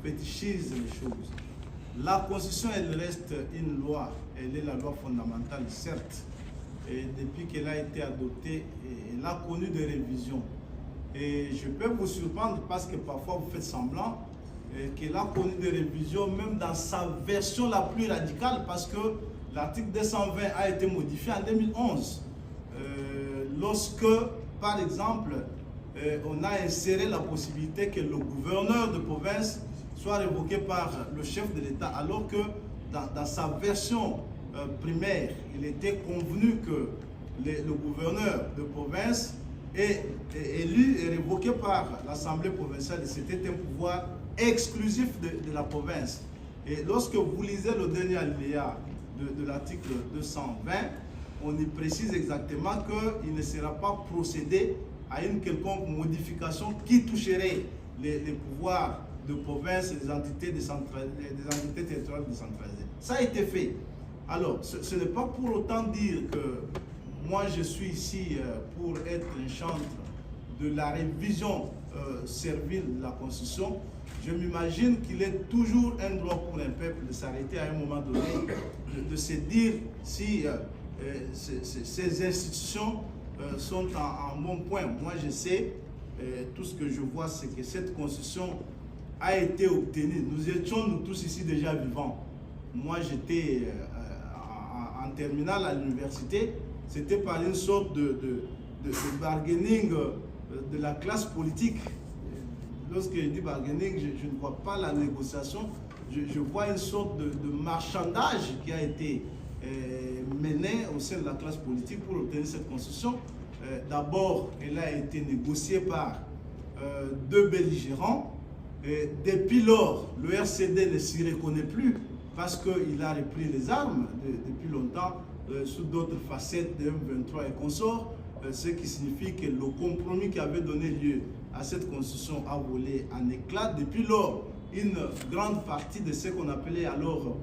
fétichise les choses. La Constitution, elle reste une loi. Elle est la loi fondamentale, certes. Et depuis qu'elle a été adoptée, elle a connu des révisions. Et je peux vous surprendre parce que parfois vous faites semblant qu'elle a connu des révisions, même dans sa version la plus radicale, parce que l'article 220 a été modifié en 2011. Lorsque, par exemple, on a inséré la possibilité que le gouverneur de province soit révoqué par le chef de l'État, alors que dans sa version primaire, il était convenu que le gouverneur de province est élu et révoqué par l'Assemblée provinciale. C'était un pouvoir exclusif de la province. Et lorsque vous lisez le dernier alinéa de l'article 220, on y précise exactement qu'il ne sera pas procédé à une quelconque modification qui toucherait les pouvoirs de province et des entités territoriales décentralisées. Ça a été fait. Alors, ce n'est pas pour autant dire que moi je suis ici pour être un chantre de la révision servile de la Constitution. Je m'imagine qu'il est toujours un droit pour un peuple de s'arrêter à un moment donné, de se dire si ces institutions sont en bon point. Moi je sais, tout ce que je vois, c'est que cette Constitution a été obtenue. Nous étions nous tous ici déjà vivants. Moi j'étais en terminale à l'université. C'était par une sorte de bargaining de la classe politique. Lorsque je dis bargaining, je ne vois pas la négociation, je vois une sorte de marchandage qui a été mené au sein de la classe politique pour obtenir cette constitution. D'abord, elle a été négociée par deux belligérants. Depuis lors, le RCD ne s'y reconnaît plus parce qu'il a repris les armes depuis longtemps sous d'autres facettes de M23 et consorts, ce qui signifie que le compromis qui avait donné lieu à cette constitution a volé en éclats. Depuis lors, une grande partie de ce qu'on appelait alors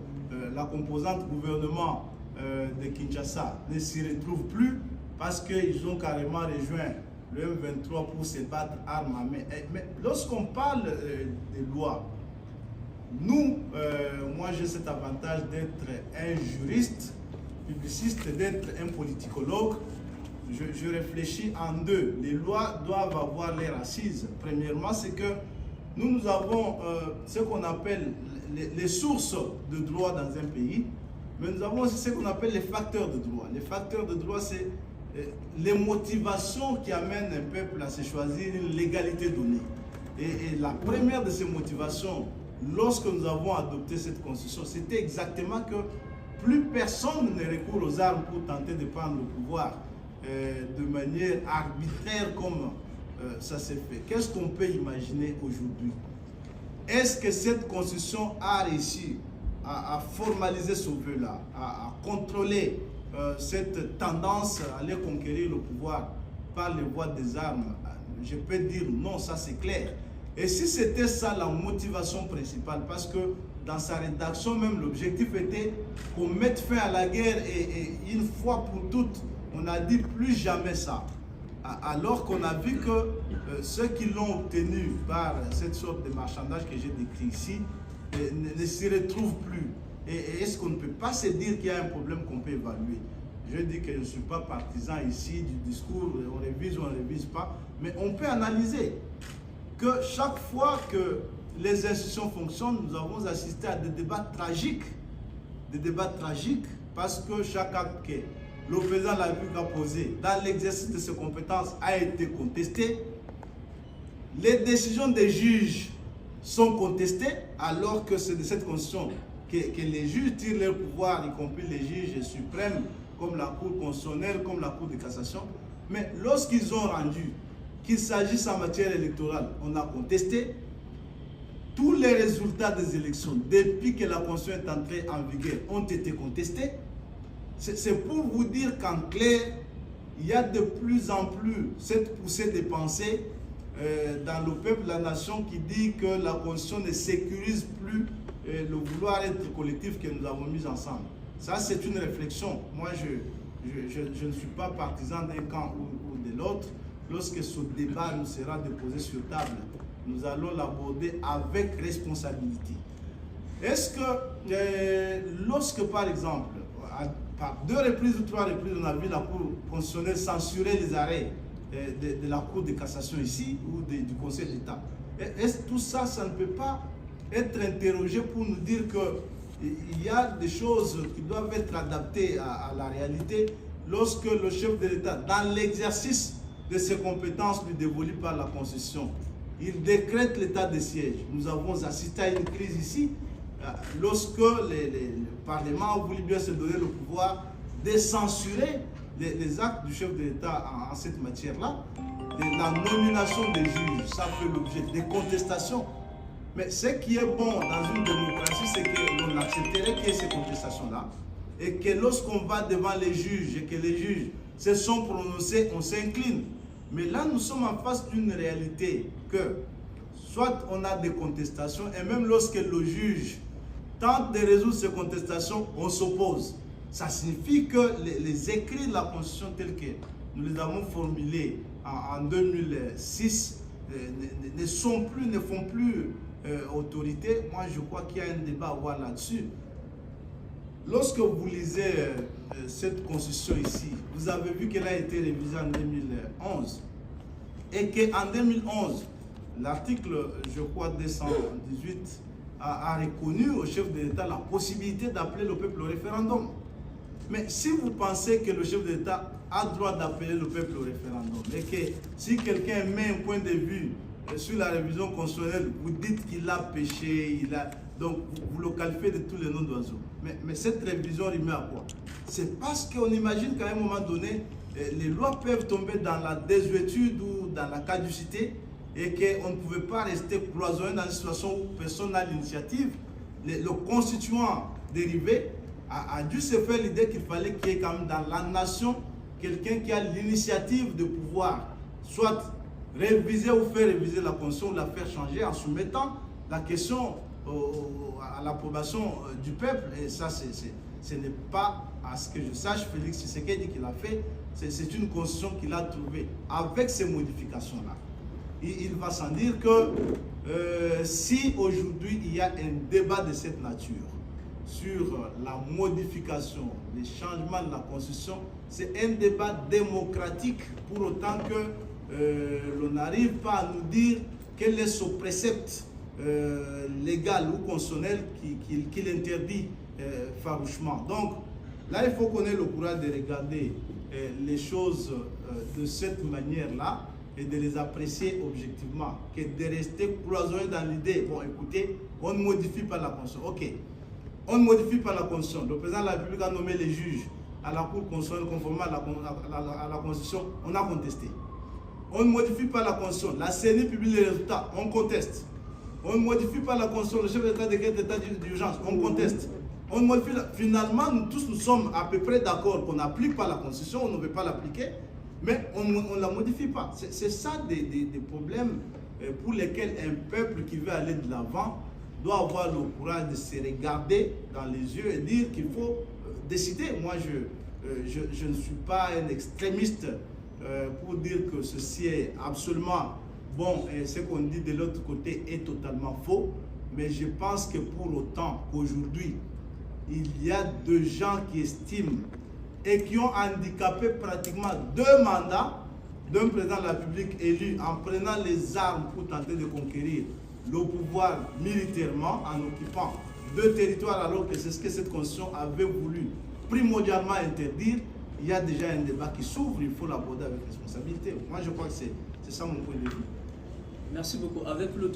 la composante gouvernement de Kinshasa ne s'y retrouve plus parce qu'ils ont carrément rejoint le M23 pour se battre armes à main. Mais lorsqu'on parle des lois, nous, moi j'ai cet avantage d'être un juriste, publiciste, d'être un politicologue. Je réfléchis en deux. Les lois doivent avoir leurs assises. Premièrement, c'est que nous avons ce qu'on appelle les sources de droit dans un pays, mais nous avons aussi ce qu'on appelle les facteurs de droit. Les facteurs de droit, c'est les motivations qui amènent un peuple à se choisir une légalité donnée. Et la première de ces motivations, lorsque nous avons adopté cette constitution, c'était exactement que plus personne ne recourt aux armes pour tenter de prendre le pouvoir de manière arbitraire comme ça s'est fait. Qu'est-ce qu'on peut imaginer aujourd'hui? Est-ce que cette constitution a réussi à formaliser ce vœu-là, à contrôler cette tendance à aller conquérir le pouvoir par les voies des armes? Je peux dire non, ça c'est clair. Et si c'était ça la motivation principale, parce que dans sa rédaction même, l'objectif était qu'on mette fin à la guerre et une fois pour toutes, on a dit plus jamais ça. Alors qu'on a vu que ceux qui l'ont obtenu par cette sorte de marchandage que j'ai décrit ici ne s'y retrouvent plus. Et est-ce qu'on ne peut pas se dire qu'il y a un problème qu'on peut évaluer? Je dis que je ne suis pas partisan ici du discours, on révise ou on ne révise pas, mais on peut analyser que chaque fois que les institutions fonctionnent, nous avons assisté à des débats tragiques. Des débats tragiques parce que chaque acte que le président de la République a posé dans l'exercice de ses compétences a été contesté. Les décisions des juges sont contestées alors que c'est de cette constitution que les juges tirent leur pouvoir, y compris les juges suprêmes comme la Cour constitutionnelle, comme la Cour de cassation. Mais lorsqu'ils ont rendu qu'il s'agisse en matière électorale, on a contesté. Tous les résultats des élections, depuis que la Constitution est entrée en vigueur, ont été contestés. C'est pour vous dire qu'en clair, il y a de plus en plus cette poussée de pensée dans le peuple, la nation, qui dit que la Constitution ne sécurise plus le vouloir être collectif que nous avons mis ensemble. Ça, c'est une réflexion. Moi, je ne suis pas partisan d'un camp ou de l'autre. Lorsque ce débat nous sera déposé sur table, nous allons l'aborder avec responsabilité. Est-ce que lorsque, par exemple, par 2 reprises ou 3 reprises, on a vu la Cour constitutionnelle censurer les arrêts de la Cour de cassation ici ou du Conseil d'État, est-ce que tout ça, ça ne peut pas être interrogé pour nous dire qu'il y a des choses qui doivent être adaptées à la réalité lorsque le chef de l'État, dans l'exercice de ses compétences lui dévolues par la Constitution, il décrète l'état de siège. Nous avons assisté à une crise ici, lorsque le Parlement a voulu bien se donner le pouvoir de censurer les actes du chef de l'État en cette matière-là. La nomination des juges, ça fait l'objet des contestations. Mais ce qui est bon dans une démocratie, c'est que l'on accepterait qu'il y ait ces contestations-là et que lorsqu'on va devant les juges et que les juges se sont prononcés, on s'incline. Mais là, nous sommes en face d'une réalité que soit on a des contestations et même lorsque le juge tente de résoudre ces contestations, on s'oppose. Ça signifie que les écrits de la Constitution tels que nous les avons formulés en 2006 ne font plus autorité. Moi, je crois qu'il y a un débat à avoir là-dessus. Lorsque vous lisez cette Constitution ici, vous avez vu qu'elle a été révisée en 2011 et qu'en 2011, l'article, je crois, 218 a reconnu au chef de l'État la possibilité d'appeler le peuple au référendum. Mais si vous pensez que le chef de l'État a droit d'appeler le peuple au référendum et que si quelqu'un met un point de vue sur la révision constitutionnelle, vous dites qu'il a péché, donc vous le qualifiez de tous les noms d'oiseaux. Mais cette révision remet à quoi? C'est parce qu'on imagine qu'à un moment donné, les lois peuvent tomber dans la désuétude ou dans la caducité et qu'on ne pouvait pas rester cloisonné dans une situation où personne n'a l'initiative. Le constituant dérivé a dû se faire l'idée qu'il fallait qu'il y ait quand même dans la nation quelqu'un qui a l'initiative de pouvoir soit réviser ou faire réviser la Constitution ou la faire changer en soumettant la question à l'approbation du peuple. Et ça, ce n'est pas, à ce que je sache, Félix Tshisekedi qui l'a fait, c'est une Constitution qu'il a trouvée avec ces modifications-là. Il va sans dire que si aujourd'hui il y a un débat de cette nature sur la modification, les changements de la Constitution, c'est un débat démocratique pour autant que l'on n'arrive pas à nous dire quel est ce précepte légal ou constitutionnel qui l'interdit farouchement. Donc là, il faut qu'on ait le courage de regarder les choses de cette manière-là et de les apprécier objectivement, que de rester cloisonné dans l'idée, bon écoutez, on ne modifie pas la Constitution. Ok, on ne modifie pas la Constitution. Le président de la République a nommé les juges à la Cour constitutionnelle conformément à la Constitution, on a contesté. On ne modifie pas la Constitution. La CENI publie les résultats, on conteste. On ne modifie pas la Constitution. Le chef d'État décrète l'état d'urgence, on conteste. On modifie finalement, nous tous nous sommes à peu près d'accord qu'on n'applique pas la Constitution, on ne veut pas l'appliquer, mais on ne la modifie pas. C'est ça des problèmes pour lesquels un peuple qui veut aller de l'avant doit avoir le courage de se regarder dans les yeux et dire qu'il faut décider. Moi, je ne suis pas un extrémiste pour dire que ceci est absolument bon et ce qu'on dit de l'autre côté est totalement faux. Mais je pense que pour autant qu'aujourd'hui, il y a des gens qui estiment et qui ont handicapé pratiquement 2 mandats d'un président de la République élu en prenant les armes pour tenter de conquérir le pouvoir militairement, en occupant 2 territoires alors que c'est ce que cette Constitution avait voulu primordialement interdire. Il y a déjà un débat qui s'ouvre, il faut l'aborder avec responsabilité. Moi, je crois que c'est ça mon point de vue. Merci beaucoup. Avec le